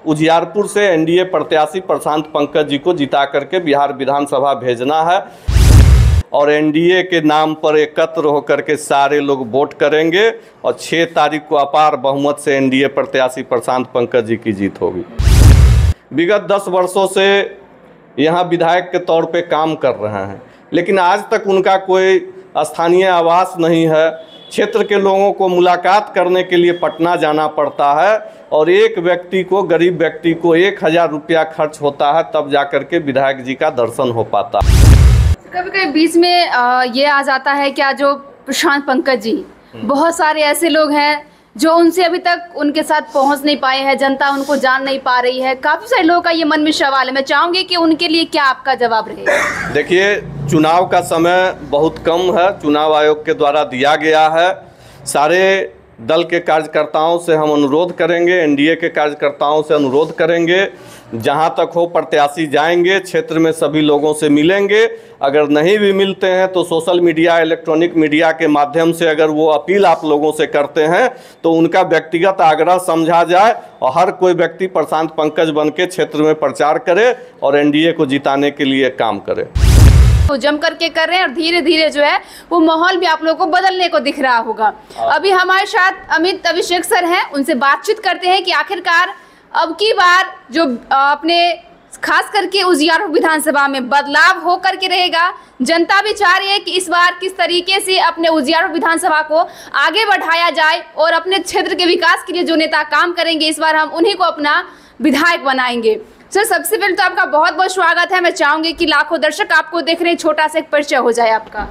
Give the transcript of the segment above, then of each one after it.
उजियारपुर से एनडीए प्रत्याशी प्रशांत पंकज जी को जिता करके बिहार विधानसभा भेजना है और एनडीए के नाम पर एकत्र होकर के सारे लोग वोट करेंगे और 6 तारीख को अपार बहुमत से एनडीए प्रत्याशी प्रशांत पंकज जी की जीत होगी। विगत 10 वर्षों से यहाँ विधायक के तौर पे काम कर रहे हैं, लेकिन आज तक उनका कोई स्थानीय आवास नहीं है। क्षेत्र के लोगों को मुलाकात करने के लिए पटना जाना पड़ता है और एक व्यक्ति को, गरीब व्यक्ति को 1000 रुपया खर्च होता है, तब जाकर के विधायक जी का दर्शन हो पाता है। कभी कभी बीच में ये आ जाता है क्या, जो प्रशांत पंकज जी, बहुत सारे ऐसे लोग हैं जो उनसे अभी तक उनके साथ पहुंच नहीं पाए हैं, जनता उनको जान नहीं पा रही है। काफ़ी सारे लोगों का ये मन में सवाल है, मैं चाहूँगी कि उनके लिए क्या आपका जवाब रहेगा? देखिए, चुनाव का समय बहुत कम है, चुनाव आयोग के द्वारा दिया गया है। सारे दल के कार्यकर्ताओं से हम अनुरोध करेंगे, एनडीए के कार्यकर्ताओं से अनुरोध करेंगे, जहां तक हो प्रत्याशी जाएंगे, क्षेत्र में सभी लोगों से मिलेंगे। अगर नहीं भी मिलते हैं तो सोशल मीडिया, इलेक्ट्रॉनिक मीडिया के माध्यम से अगर वो अपील आप लोगों से करते हैं तो उनका व्यक्तिगत आग्रह समझा जाए और हर कोई व्यक्ति प्रशांत पंकज बन के क्षेत्र में प्रचार करे और एनडीए को जिताने के लिए काम करे। वो जम करके कर रहे हैं और धीरे धीरे जो है वो माहौल भी आप लोगों को बदलने को दिख रहा होगा। अभी हमारे साथ अमित अभिषेक सर हैं, उनसे बातचीत करते हैं कि आखिरकार अब की बार जो अपने खास करके उजियारपुर विधानसभा में बदलाव हो करके रहेगा। जनता भी चाह रही है कि इस बार किस तरीके से अपने उजियारपुर विधानसभा को आगे बढ़ाया जाए और अपने क्षेत्र के विकास के लिए जो नेता काम करेंगे, इस बार हम उन्हीं को अपना विधायक बनाएंगे। सर, सबसे पहले तो आपका बहुत बहुत स्वागत है। मैं चाहूँगी कि लाखों दर्शक आपको देख रहे हैं, छोटा सा एक परिचय हो जाए आपका।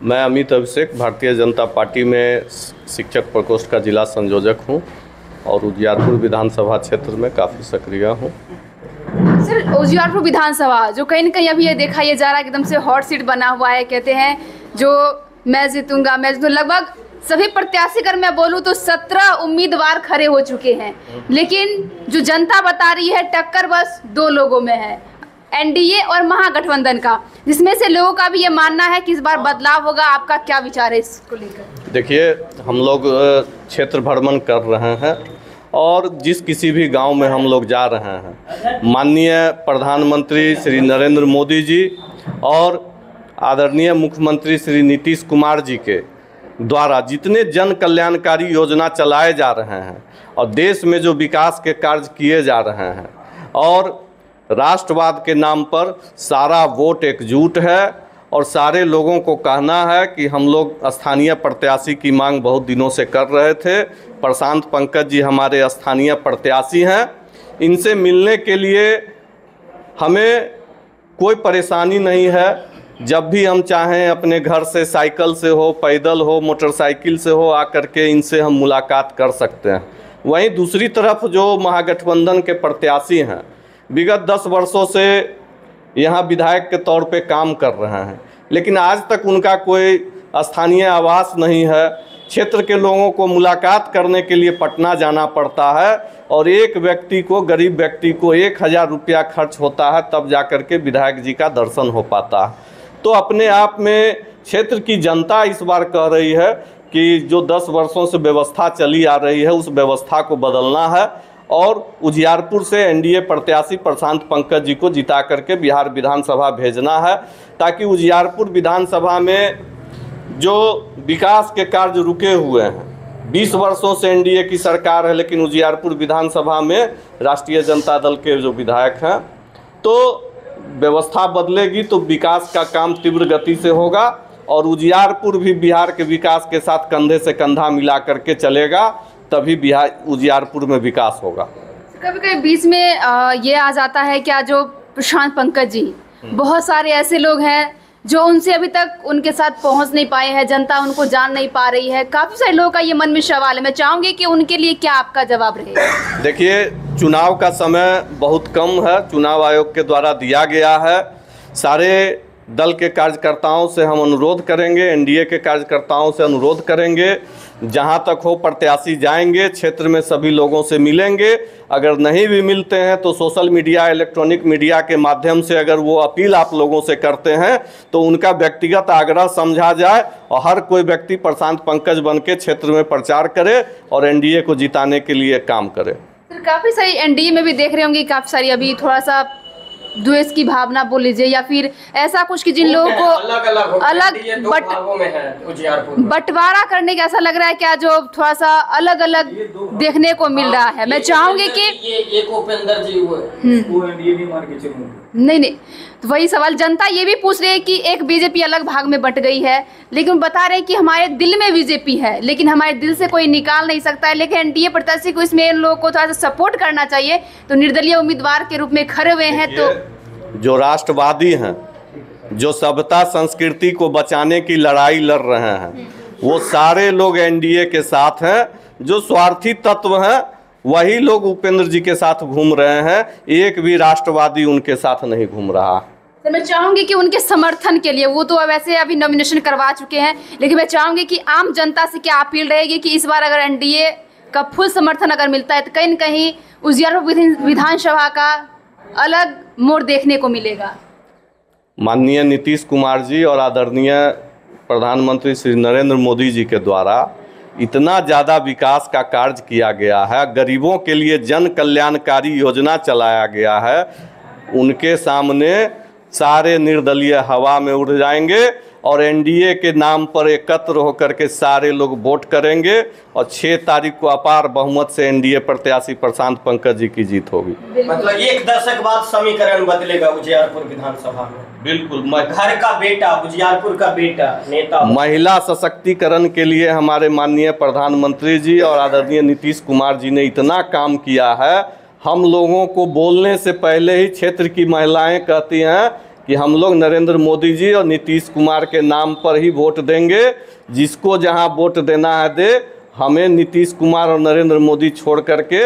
मैं अमित अभिषेक, भारतीय जनता पार्टी में शिक्षक प्रकोष्ठ का जिला संयोजक हूँ और उजियारपुर विधानसभा क्षेत्र में काफ़ी सक्रिय हूँ। सर, उजियारपुर विधानसभा जो कहीं ना कहीं अभी ये देखा ये जा रहा है एकदम से हॉट सीट बना हुआ है। कहते हैं जो मैं जीतूंगा, लगभग सभी प्रत्याशी अगर मैं बोलूँ तो 17 उम्मीदवार खड़े हो चुके हैं, लेकिन जो जनता बता रही है टक्कर बस 2 लोगों में है, एनडीए और महागठबंधन का, जिसमें से लोगों का भी ये मानना है कि इस बार बदलाव होगा। आपका क्या विचार है इसको लेकर? देखिए, हम लोग क्षेत्र भ्रमण कर रहे हैं और जिस किसी भी गांव में हम लोग जा रहे हैं, माननीय प्रधानमंत्री श्री नरेंद्र मोदी जी और आदरणीय मुख्यमंत्री श्री नीतीश कुमार जी के द्वारा जितने जन कल्याणकारी योजना चलाए जा रहे हैं और देश में जो विकास के कार्य किए जा रहे हैं और राष्ट्रवाद के नाम पर सारा वोट एकजुट है और सारे लोगों को कहना है कि हम लोग स्थानीय प्रत्याशी की मांग बहुत दिनों से कर रहे थे। प्रशांत पंकज जी हमारे स्थानीय प्रत्याशी हैं, इनसे मिलने के लिए हमें कोई परेशानी नहीं है। जब भी हम चाहें अपने घर से, साइकिल से हो, पैदल हो, मोटरसाइकिल से हो, आकर के इनसे हम मुलाकात कर सकते हैं। वहीं दूसरी तरफ जो महागठबंधन के प्रत्याशी हैं, विगत 10 वर्षों से यहाँ विधायक के तौर पे काम कर रहे हैं, लेकिन आज तक उनका कोई स्थानीय आवास नहीं है। क्षेत्र के लोगों को मुलाकात करने के लिए पटना जाना पड़ता है और एक व्यक्ति को, गरीब व्यक्ति को 1000 रुपया खर्च होता है, तब जाकर के विधायक जी का दर्शन हो पाता है। तो अपने आप में क्षेत्र की जनता इस बार कह रही है कि जो 10 वर्षों से व्यवस्था चली आ रही है उस व्यवस्था को बदलना है और उजियारपुर से एनडीए प्रत्याशी प्रशांत पंकज जी को जिता करके बिहार विधानसभा भेजना है, ताकि उजियारपुर विधानसभा में जो विकास के कार्य रुके हुए हैं, 20 वर्षों से एनडीए की सरकार है, लेकिन उजियारपुर विधानसभा में राष्ट्रीय जनता दल के जो विधायक हैं, तो व्यवस्था बदलेगी तो विकास का काम तीव्र गति से होगा और उजियारपुर भी बिहार के विकास के साथ कंधे से कंधा मिला करके चलेगा, तभी बिहार उजियारपुर में विकास होगा। कभी कभी बीच में ये आ जाता है क्या, जो प्रशांत पंकज जी, बहुत सारे ऐसे लोग हैं जो उनसे अभी तक उनके साथ पहुंच नहीं पाए हैं, जनता उनको जान नहीं पा रही है। काफ़ी सारे लोगों का ये मन में सवाल है, मैं चाहूँगी कि उनके लिए क्या आपका जवाब रहेगा? देखिए, चुनाव का समय बहुत कम है, चुनाव आयोग के द्वारा दिया गया है। सारे दल के कार्यकर्ताओं से हम अनुरोध करेंगे, एनडीए के कार्यकर्ताओं से अनुरोध करेंगे, जहां तक हो प्रत्याशी जाएंगे, क्षेत्र में सभी लोगों से मिलेंगे। अगर नहीं भी मिलते हैं तो सोशल मीडिया, इलेक्ट्रॉनिक मीडिया के माध्यम से अगर वो अपील आप लोगों से करते हैं तो उनका व्यक्तिगत आग्रह समझा जाए और हर कोई व्यक्ति प्रशांत पंकज बन के क्षेत्र में प्रचार करे और एनडीए को जिताने के लिए काम करे। तो काफ़ी सारी एनडीए में भी देख रहे होंगे, काफ़ी सारी अभी थोड़ा सा द्वेष की भावना बोल लीजिए या फिर ऐसा कुछ कि जिन लोगों को अलग बंटवारा करने का ऐसा लग रहा है क्या, जो थोड़ा सा अलग अलग देखने को मिल रहा है। मैं चाहूंगी कि एक उपेंद्र जी हुए नहीं, तो वही सवाल जनता ये भी पूछ रही है कि एक बीजेपी अलग भाग में बट गई है, लेकिन बता रहे हैं कि हमारे दिल में बीजेपी है, लेकिन हमारे दिल से कोई निकाल नहीं सकता है। लेकिन एनडीए प्रत्याशी को इसमें इन लोगों को थोड़ा सा सपोर्ट करना चाहिए, तो निर्दलीय उम्मीदवार के रूप में खड़े हुए हैं। तो जो राष्ट्रवादी हैं, जो सभ्यता संस्कृति को बचाने की लड़ाई लड़ रहे हैं, वो सारे लोग एनडीए के साथ हैं। जो स्वार्थी तत्व हैं वही लोग उपेंद्र जी के साथ घूम रहे हैं, एक भी राष्ट्रवादी उनके साथ नहीं घूम रहा। तो मैं चाहूंगी कि उनके समर्थन के लिए, वो तो वैसे अभी नॉमिनेशन करवा चुके हैं, लेकिन मैं चाहूंगी कि आम जनता से क्या अपील रहेगी कि इस बार अगर एनडीए का फुल समर्थन अगर मिलता है तो कहीं न कहीं उजियारपुर विधानसभा का अलग मोड़ देखने को मिलेगा। माननीय नीतीश कुमार जी और आदरणीय प्रधानमंत्री श्री नरेंद्र मोदी जी के द्वारा इतना ज़्यादा विकास का कार्य किया गया है, गरीबों के लिए जन कल्याणकारी योजना चलाया गया है, उनके सामने सारे निर्दलीय हवा में उड़ जाएंगे और एनडीए के नाम पर एकत्र होकर के सारे लोग वोट करेंगे और 6 तारीख को अपार बहुमत से एनडीए प्रत्याशी प्रशांत पंकज जी की जीत होगी। मतलब एक दशक बाद समीकरण बदलेगा उजियारपुर विधानसभा में। बिल्कुल, घर का बेटा, उजियारपुर का बेटा नेता। महिला सशक्तिकरण के लिए हमारे माननीय प्रधानमंत्री जी और आदरणीय नीतीश कुमार जी ने इतना काम किया है। हम लोगों को बोलने से पहले ही क्षेत्र की महिलाएं कहती हैं कि हम लोग नरेंद्र मोदी जी और नीतीश कुमार के नाम पर ही वोट देंगे, जिसको जहां वोट देना है दे, हमें नीतीश कुमार और नरेंद्र मोदी छोड़ करके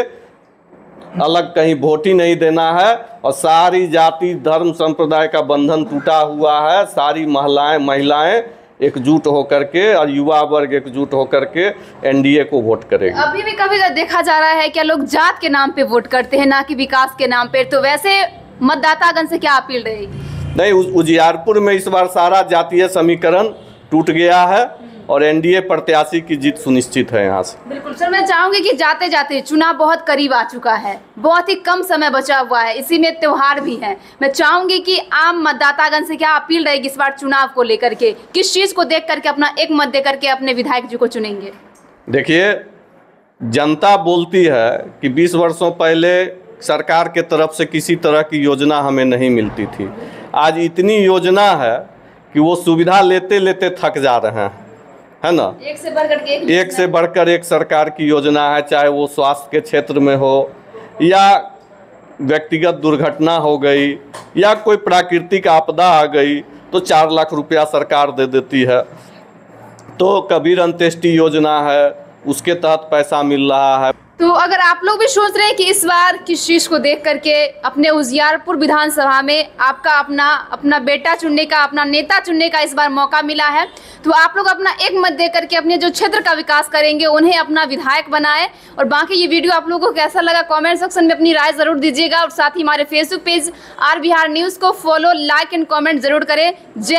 अलग कहीं वोट ही नहीं देना है। और सारी जाति धर्म संप्रदाय का बंधन टूटा हुआ है, सारी महिलाएं एकजुट होकर के और युवा वर्ग एकजुट होकर के एनडीए को वोट करेगी। अभी भी कभी देखा जा रहा है क्या लोग जात के नाम पे वोट करते हैं, ना कि विकास के नाम पे, तो वैसे मतदातागण से क्या अपील रहेगी? नहीं, उजियारपुर में इस बार सारा जातीय समीकरण टूट गया है और एनडीए प्रत्याशी की जीत सुनिश्चित है यहाँ से। बिल्कुल सर, मैं चाहूंगी कि जाते जाते चुनाव बहुत करीब आ चुका है, बहुत ही कम समय बचा हुआ है, इसी में त्योहार भी है। मैं चाहूंगी कि आम मतदातागण से क्या अपील रहेगी इस बार चुनाव को लेकर के, किस चीज को देख करके अपना एक मत दे करके अपने विधायक जी को चुनेंगे? देखिए, जनता बोलती है कि 20 वर्षों पहले सरकार के तरफ से किसी तरह की योजना हमें नहीं मिलती थी। आज इतनी योजना है कि वो सुविधा लेते लेते थक जा रहे हैं, है ना। एक से बढ़कर एक सरकार की योजना है, चाहे वो स्वास्थ्य के क्षेत्र में हो या व्यक्तिगत दुर्घटना हो गई या कोई प्राकृतिक आपदा आ गई तो 4 लाख रुपया सरकार दे देती है। तो कबीर अंत्येष्टि योजना है, उसके तहत पैसा मिल रहा है। तो अगर आप लोग भी सोच रहे हैं कि इस बार किस चीज़ को देख करके अपने उजियारपुर विधानसभा में आपका अपना बेटा चुनने का, अपना नेता चुनने का इस बार मौका मिला है, तो आप लोग अपना एक मत दे करके अपने जो क्षेत्र का विकास करेंगे उन्हें अपना विधायक बनाएं। और बाकी ये वीडियो आप लोगों को कैसा लगा कमेंट सेक्शन में अपनी राय ज़रूर दीजिएगा और साथ ही हमारे Facebook page R Bihar news को फॉलो, लाइक एंड कॉमेंट जरूर करें। जय